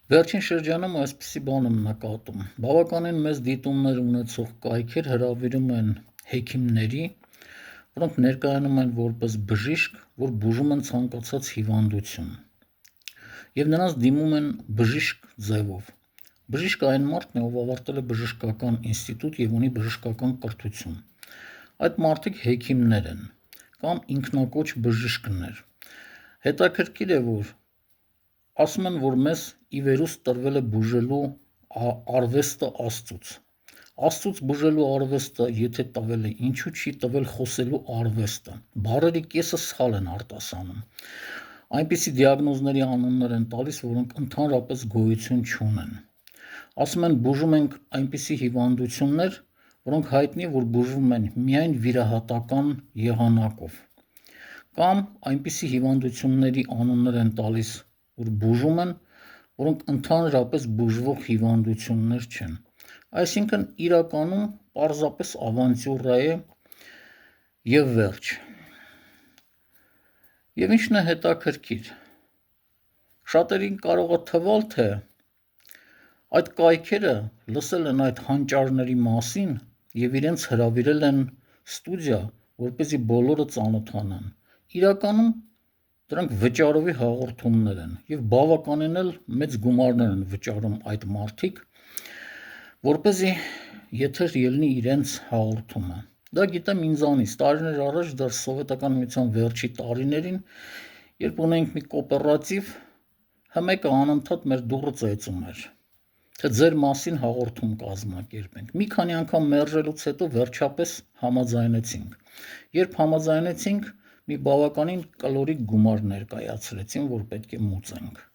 Վերջին շրջանում այսպիսի բան եմ նկատում. բավականին մեծ դիտումներ ունեցող կայքեր հրավիրում են հեքիմների, որոնք ներկայանում են որպես բժիշկ, որ բուժում են ցանկացած հիվանդություն, և նրանց դիմում են բժիշկ ձևով։ Բժիշկը այն մարդն է, ով ավարտել է բժշկական ինստիտուտ և ունի բժշկական կրթություն։ Այդ մարդիկ հեքիմներ են կամ ինքնակոչ բժիշկներ։ Հետաքրքիր է, որ ասում են, որ մեզ ի վերուստ տրվել է բուժելու արվեստը Աստծուց։ Աստծուց բուժելու արվեստը եթե տվել է, ինչու չի տվել խոսելու արվեստը։ Բառերի կեսը սխալ են արտասանում։ Այնպիսի դիագնոզների անուններ են տալիս, որոնք ընդհանրապես գոյություն չունեն։ Ասում են, բուժում ենք այնպիսի հիվանդություններ, որոնք հայտնի է, որ բուժվում են միայն վիրահատական եղանակով, կամ այնպիսի հիվանդությունների անուններ են տալիս, որ բուժում են, որոնք ընդհանրապես բուժվող հիվանդություններ չեն։ Այսինքն իրականում պարզապես ավանտյուրա է և վերջ։ Եվ ինչն է հետաքրքիր, շատերին կարող է թվալ, թե այդ կայքերը լսել են այդ հանճարների մասին և իրենց հրավիրել են ստուդիա, որպեսզի բոլորը ծանոթանան։ Իրականում դրանք վճարովի հաղորդումներ են և բավականին էլ մեծ գումարներ են վճարում այդ մարդիկ, որպեսզի եթեր ելնի իրենց հաղորդումը։ Դա գիտեմ ինձանից, տարիներ առաջ, դեռ Սովետական Միության վերջի տարիներին, երբ ունեինք մի կոոպերատիվ, մեկը անընդհատ մեր դուռը ծեծում էր, թե ձեր մասին հաղորդում կազմակերպենք։ Մի քանի անգամ մերժելուց հետո վերջապես համաձայնեցինք։ Երբ համաձայնեցինք, մի բավականին կլորիկ գումար ներկայացրեցին, որ պետք է մուծենք։